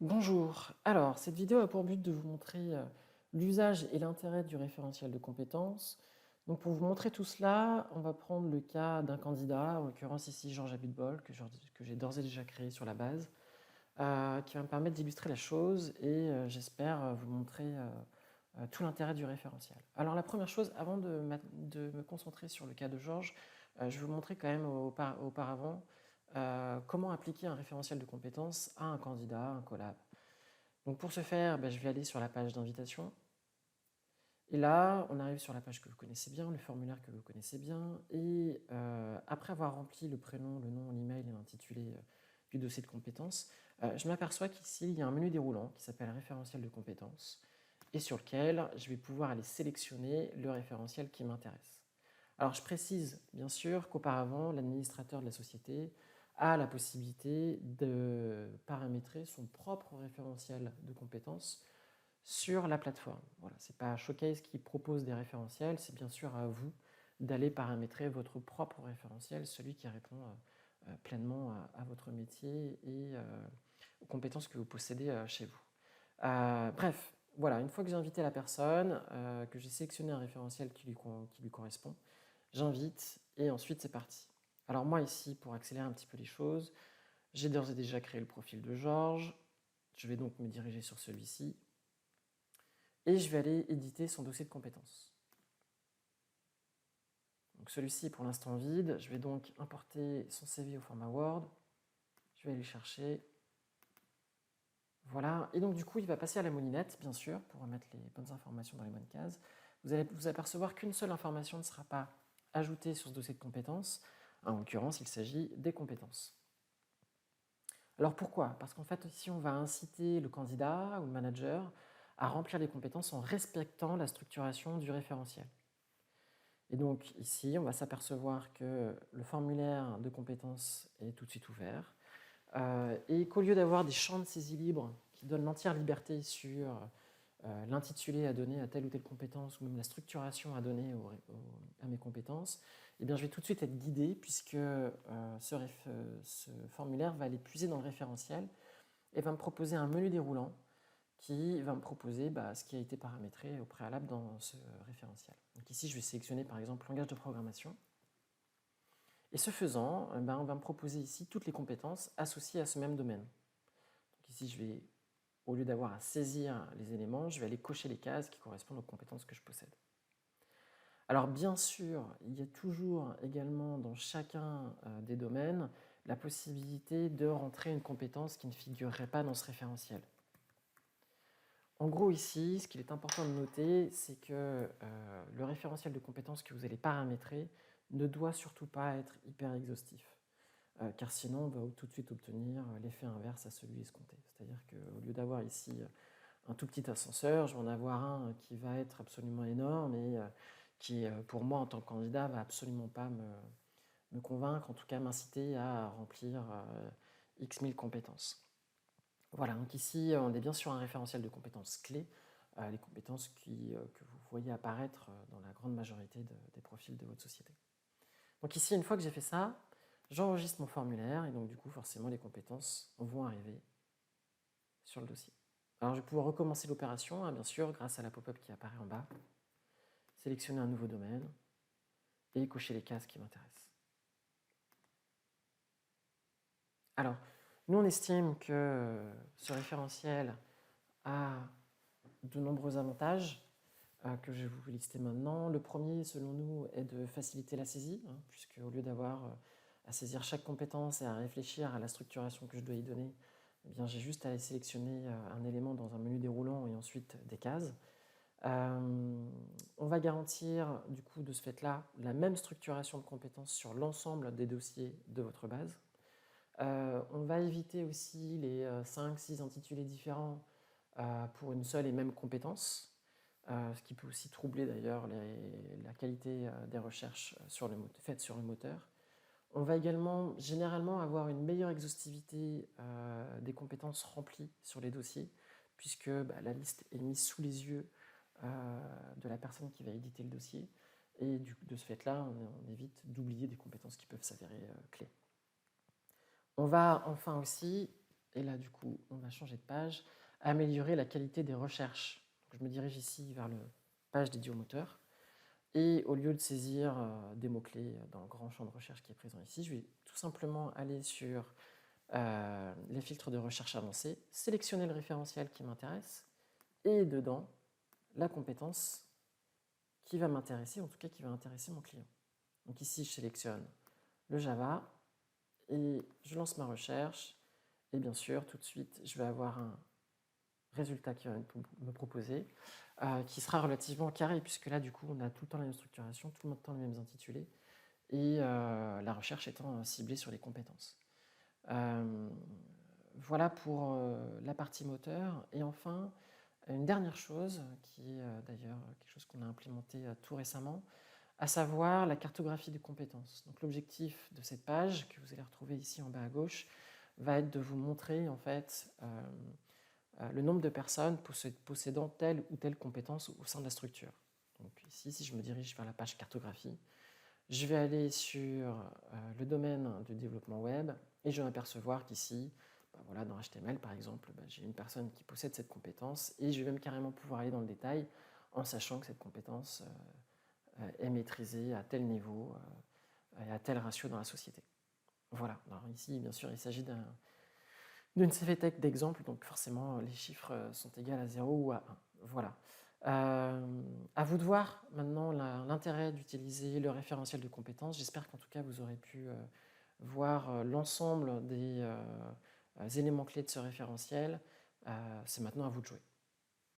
Bonjour. Alors, cette vidéo a pour but de vous montrer l'usage et l'intérêt du référentiel de compétences. Donc, pour vous montrer tout cela, on va prendre le cas d'un candidat, en l'occurrence ici Georges Abitbol, que j'ai d'ores et déjà créé sur la base, qui va me permettre d'illustrer la chose et j'espère vous montrer tout l'intérêt du référentiel. Alors, la première chose, avant de me concentrer sur le cas de Georges, je vais vous montrer quand même auparavant comment appliquer un référentiel de compétences à un candidat, un collab. Donc pour ce faire, je vais aller sur la page d'invitation. Et là, on arrive sur la page que vous connaissez bien, le formulaire que vous connaissez bien. Et après avoir rempli le prénom, le nom, l'email et l'intitulé du dossier de compétences, je m'aperçois qu'ici, il y a un menu déroulant qui s'appelle référentiel de compétences et sur lequel je vais pouvoir aller sélectionner le référentiel qui m'intéresse. Alors je précise bien sûr qu'auparavant, l'administrateur de la société a la possibilité de paramétrer son propre référentiel de compétences sur la plateforme. Voilà, ce n'est pas Showcase qui propose des référentiels, c'est bien sûr à vous d'aller paramétrer votre propre référentiel, celui qui répond pleinement à votre métier et aux compétences que vous possédez chez vous. Bref, voilà, une fois que j'ai invité la personne, que j'ai sélectionné un référentiel qui lui correspond, j'invite et ensuite c'est parti. Alors moi ici, pour accélérer un petit peu les choses, j'ai d'ores et déjà créé le profil de Georges, je vais donc me diriger sur celui-ci et je vais aller éditer son dossier de compétences. Donc celui-ci est pour l'instant vide, je vais donc importer son CV au format Word, je vais aller chercher, voilà, et donc du coup il va passer à la moulinette bien sûr pour remettre les bonnes informations dans les bonnes cases. Vous allez vous apercevoir qu'une seule information ne sera pas ajoutée sur ce dossier de compétences, en l'occurrence il s'agit des compétences. Alors pourquoi? Parce qu'en fait ici on va inciter le candidat ou le manager à remplir les compétences en respectant la structuration du référentiel. Et donc ici, on va s'apercevoir que le formulaire de compétences est tout de suite ouvert et qu'au lieu d'avoir des champs de saisie libres qui donnent l'entière liberté sur l'intitulé à donner à telle ou telle compétence ou même la structuration à donner à mes compétences, eh bien, je vais tout de suite être guidé puisque ce formulaire va aller puiser dans le référentiel et va me proposer un menu déroulant qui va me proposer ce qui a été paramétré au préalable dans ce référentiel. Donc ici, je vais sélectionner par exemple langage de programmation. Et ce faisant, on va me proposer ici toutes les compétences associées à ce même domaine. Donc ici, je vais, au lieu d'avoir à saisir les éléments, je vais aller cocher les cases qui correspondent aux compétences que je possède. Alors bien sûr, il y a toujours également dans chacun des domaines la possibilité de rentrer une compétence qui ne figurerait pas dans ce référentiel. En gros ici, ce qu'il est important de noter, c'est que le référentiel de compétences que vous allez paramétrer ne doit surtout pas être hyper exhaustif, car sinon on va tout de suite obtenir l'effet inverse à celui escompté. C'est-à-dire qu'au lieu d'avoir ici un tout petit ascenseur, je vais en avoir un qui va être absolument énorme et qui, pour moi en tant que candidat, va absolument pas me convaincre, en tout cas m'inciter à remplir X mille compétences. Voilà, donc ici, on est bien sur un référentiel de compétences clés, les compétences que vous voyez apparaître dans la grande majorité des profils de votre société. Donc ici, une fois que j'ai fait ça, j'enregistre mon formulaire et donc du coup, forcément, les compétences vont arriver sur le dossier. Alors, je vais pouvoir recommencer l'opération, bien sûr, grâce à la pop-up qui apparaît en bas, sélectionner un nouveau domaine et cocher les cases qui m'intéressent. Alors, nous, on estime que ce référentiel a de nombreux avantages que je vais vous lister maintenant. Le premier, selon nous, est de faciliter la saisie, puisque au lieu d'avoir à saisir chaque compétence et à réfléchir à la structuration que je dois y donner, eh bien, j'ai juste à aller sélectionner un élément dans un menu déroulant et ensuite des cases. On va garantir, du coup, de ce fait-là, la même structuration de compétences sur l'ensemble des dossiers de votre base. On va éviter aussi les 5-6 intitulés différents pour une seule et même compétence, ce qui peut aussi troubler d'ailleurs la qualité des recherches faites sur le moteur. On va également généralement avoir une meilleure exhaustivité des compétences remplies sur les dossiers, puisque la liste est mise sous les yeux de la personne qui va éditer le dossier, et de ce fait-là, on évite d'oublier des compétences qui peuvent s'avérer clés. On va enfin aussi Et là, du coup, on va changer de page. Améliorer la qualité des recherches. Donc, je me dirige ici vers la page dédiée au moteur. Et au lieu de saisir des mots-clés dans le grand champ de recherche qui est présent ici, je vais tout simplement aller sur les filtres de recherche avancés, sélectionner le référentiel qui m'intéresse, et dedans, la compétence qui va m'intéresser, en tout cas qui va intéresser mon client. Donc ici, je sélectionne le Java, et je lance ma recherche, et bien sûr, tout de suite, je vais avoir un résultat qui va me proposer, qui sera relativement carré, puisque là, du coup, on a tout le temps la même structuration, tout le temps les mêmes intitulés, et la recherche étant ciblée sur les compétences. Voilà pour la partie moteur. Et enfin, une dernière chose, qui est d'ailleurs quelque chose qu'on a implémenté tout récemment, à savoir la cartographie des compétences. Donc l'objectif de cette page, que vous allez retrouver ici en bas à gauche, va être de vous montrer en fait le nombre de personnes possédant telle ou telle compétence au sein de la structure. Donc ici, si je me dirige vers la page cartographie, je vais aller sur le domaine du développement web et je vais m'apercevoir qu'ici, voilà, dans HTML par exemple, j'ai une personne qui possède cette compétence et je vais même carrément pouvoir aller dans le détail en sachant que cette compétence est maîtrisée à tel niveau et à tel ratio dans la société. Voilà, alors ici bien sûr il s'agit d'une CVTech d'exemple, donc forcément les chiffres sont égaux à 0 ou à 1. Voilà. À vous de voir maintenant l'intérêt d'utiliser le référentiel de compétences. J'espère qu'en tout cas vous aurez pu voir l'ensemble des éléments clés de ce référentiel. C'est maintenant à vous de jouer.